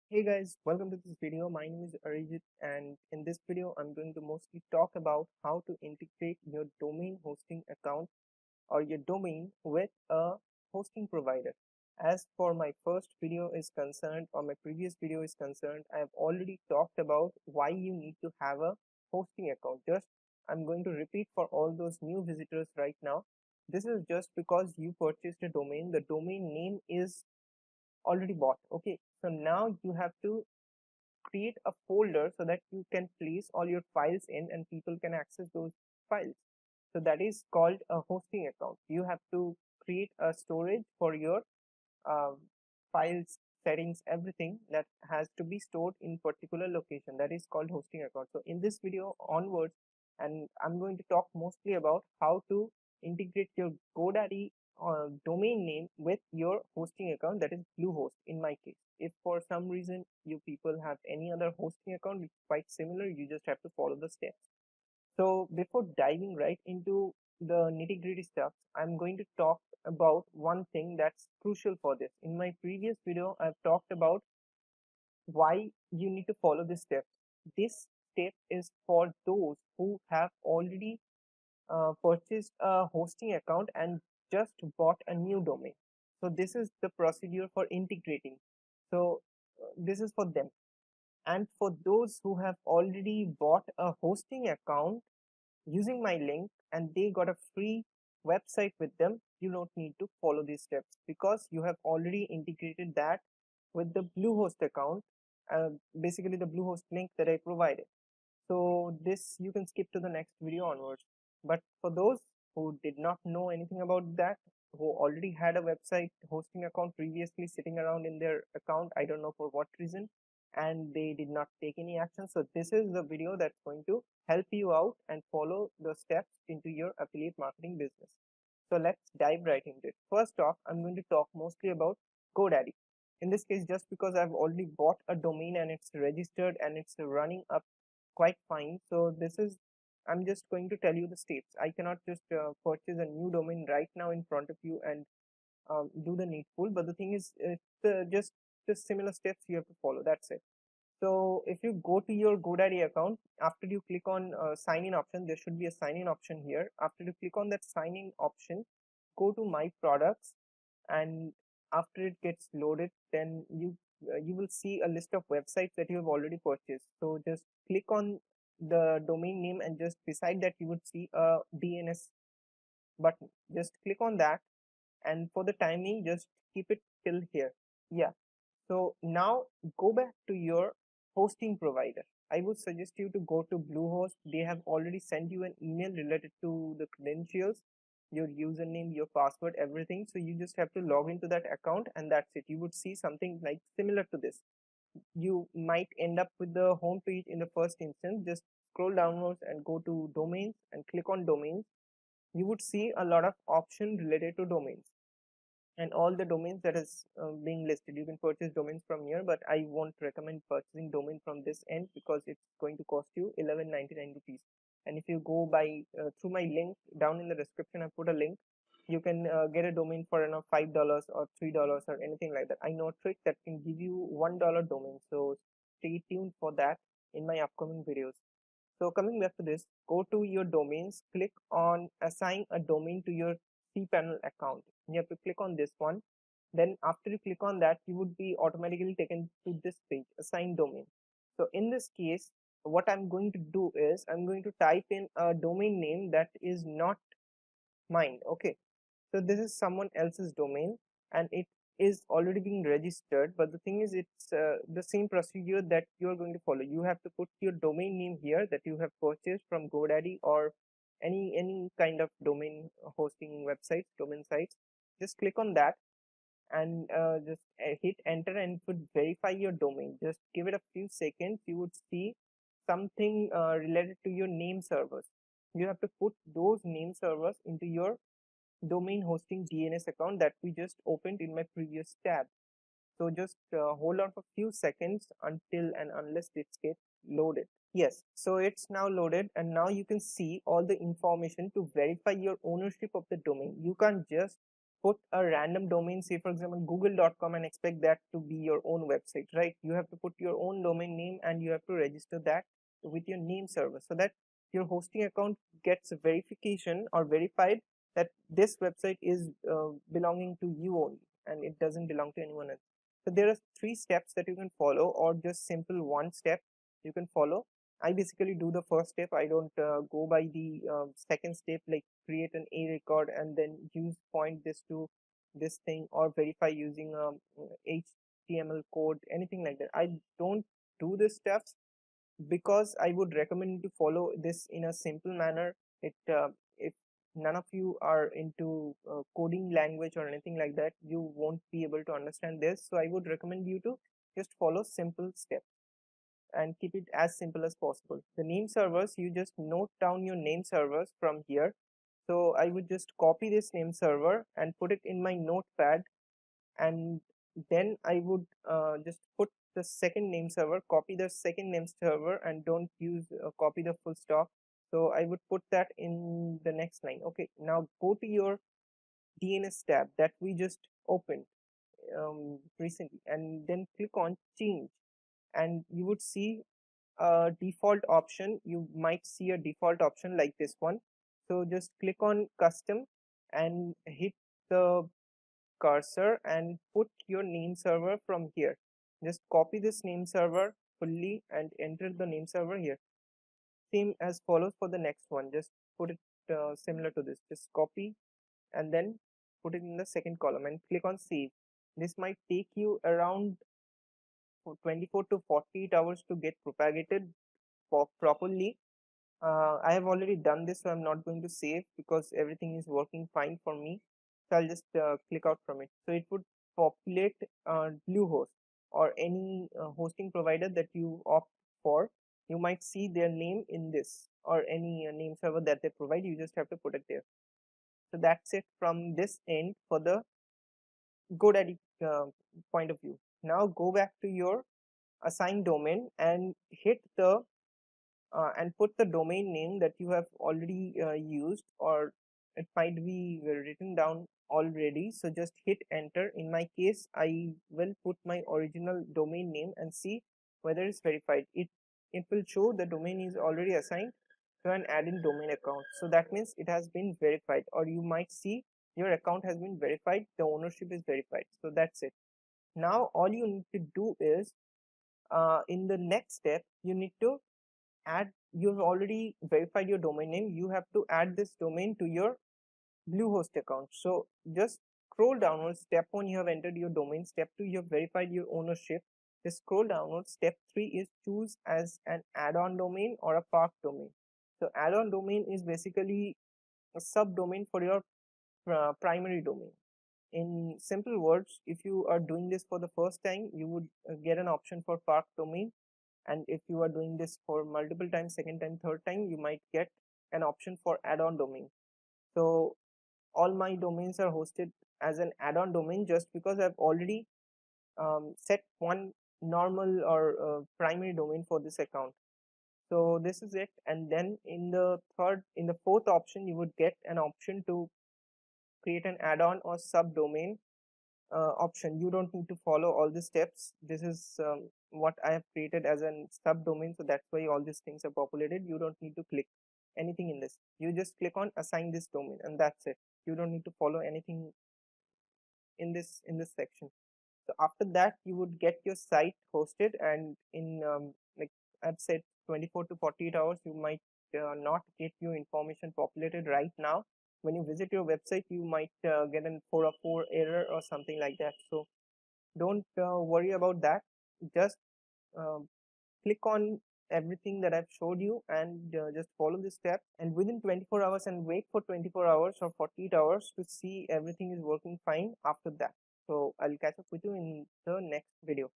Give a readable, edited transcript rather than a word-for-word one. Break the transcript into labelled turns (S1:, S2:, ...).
S1: Hey guys, welcome to this video. My name is Arijit, and in this video I'm going to mostly talk about how to integrate your domain hosting account or your domain with a hosting provider. As for my first video is concerned, or my previous video is concerned, I have already talked about why you need to have a hosting account. I'm going to repeat for all those new visitors right now. This is just because you purchased a domain. The domain name is already bought. Okay, so now you have to create a folder so that you can place all your files in and people can access those files. So that is called a hosting account. You have to create a storage for your uh, files, settings, everything that has to be stored in particular location. That is called hosting account. So in this video onwards, and I'm going to talk mostly about how to integrate your Godaddy domain name with your hosting account, that is Bluehost in my case. If for some reason you people have any other hosting account which is quite similar, you just have to follow the steps. So before diving right into the nitty gritty stuff, I'm going to talk about one thing that's crucial for this. In my previous video, I've talked about why you need to follow this step. This step is for those who have already purchased a hosting account and just bought a new domain. So this is the procedure for integrating. So this is for them. And for those who have already bought a hosting account using my link and they got a free website with them, you don't need to follow these steps because you have already integrated that with the Bluehost account, basically the Bluehost link that I provided. So this you can skip to the next video onwards. But for those who did not know anything about that, who already had a website hosting account previously sitting around in their account, I don't know for what reason, and they did not take any action. So this is the video that's going to help you out and follow the steps into your affiliate marketing business. So let's dive right into it. First off, I'm going to talk mostly about GoDaddy. In this case, just because I've already bought a domain and it's registered and it's running up quite fine. So I'm just going to tell you the steps. I cannot just purchase a new domain right now in front of you and do the needful. But the thing is, it's just similar steps you have to follow. That's it. So if you go to your GoDaddy account, after you click on sign in option, there should be a sign in option here. After you click on that sign in option, go to my products, and after it gets loaded, then you will see a list of websites that you have already purchased. So just click on the domain name, and just beside that you would see a DNS button. Just click on that, and for the timing just keep it till here. Yeah, so now go back to your hosting provider. I would suggest you to go to Bluehost. They have already sent you an email related to the credentials, your username, your password, everything. So you just have to log into that account and that's it. You would see something like similar to this. You might end up with the home page in the first instance. Just scroll downwards and go to domains and click on domains. You would see a lot of options related to domains and all the domains that is being listed. You can purchase domains from here, but I won't recommend purchasing domain from this end because it's going to cost you 11.99 rupees. And if you go by through my link down in the description, I put a link. You can get a domain for $5 or $3 or anything like that. I know a trick that can give you $1 domain, so stay tuned for that in my upcoming videos. So coming back to this, go to your domains, click on assign a domain to your cPanel account. You have to click on this one. Then after you click on that, you would be automatically taken to this page, assign domain. So in this case, what I'm going to do is I'm going to type in a domain name that is not mine. Okay, so this is someone else's domain and it is already being registered, but the thing is it's the same procedure that you are going to follow. You have to put your domain name here that you have purchased from GoDaddy or any kind of domain hosting websites, domain sites. Just click on that and just hit enter and it would verify your domain. Just give it a few seconds. You would see something related to your name servers. You have to put those name servers into your domain hosting DNS account that we just opened in my previous tab. So just hold on for a few seconds until and unless it gets loaded. Yes, so it's now loaded and now you can see all the information to verify your ownership of the domain. You can't just put a random domain, say for example google.com, and expect that to be your own website, right? You have to put your own domain name and you have to register that with your name server so that your hosting account gets verification or verified that this website is belonging to you only and it doesn't belong to anyone else. So there are 3 steps that you can follow, or just simple 1 step you can follow. I basically do the first step. I don't go by the second step, like create an A record and then point this to this thing, or verify using HTML code, anything like that. I don't do this steps because I would recommend you to follow this in a simple manner. If none of you are into coding language or anything like that, you won't be able to understand this. So I would recommend you to just follow simple steps and keep it as simple as possible. The name servers, you just note down your name servers from here. So I would just copy this name server and put it in my notepad, and then I would just put the second name server, copy the second name server, and don't use copy the full stop. So I would put that in the next line. Okay, now go to your DNS tab that we just opened recently, and then click on change, and you would see a default option. You might see a default option like this one. So just click on custom and hit the cursor and put your name server from here. Just copy this name server fully and enter the name server here. Same as follows for the next one. Just put it similar to this. Just copy and then put it in the second column and click on save. This might take you around 24 to 48 hours to get propagated properly. I have already done this, so I'm not going to save because everything is working fine for me. So I'll just click out from it. So it would populate Bluehost or any hosting provider that you opt for. You might see their name in this, or any name server that they provide. You just have to put it there. So that's it from this end for the Godaddy point of view. Now go back to your assigned domain and hit the and put the domain name that you have already used, or it might be written down already. So just hit enter. In my case, I will put my original domain name and see whether it's verified. It will show the domain is already assigned to an add-in domain account. So that means it has been verified, or you might see your account has been verified, the ownership is verified. So that's it. Now all you need to do is in the next step, you need to add, you've already verified your domain name, you have to add this domain to your Bluehost account. So just scroll downwards. Step 1, you have entered your domain. Step 2, you have verified your ownership. Just scroll downwards. Step 3 is choose as an add-on domain or a park domain. So add-on domain is basically a subdomain for your primary domain. In simple words, if you are doing this for the first time, you would get an option for park domain, and if you are doing this for multiple times, second time, third time, you might get an option for add-on domain. So all my domains are hosted as an add-on domain just because I've already set one normal or primary domain for this account. So this is it. And then in the fourth option, you would get an option to create an add-on or subdomain option. You don't need to follow all the steps. This is what I have created as a subdomain, so that's why all these things are populated. You don't need to click anything in this. You just click on assign this domain, and that's it. You don't need to follow anything in this section. So after that, you would get your site hosted, and in like I've said, 24 to 48 hours, you might not get your information populated right now. When you visit your website, you might get an 404 error or something like that. So don't worry about that. Just uh, click on everything that I've showed you and just follow this step, and within 24 hours, and wait for 24 hours or 48 hours to see everything is working fine after that. So I'll catch up with you in the next video.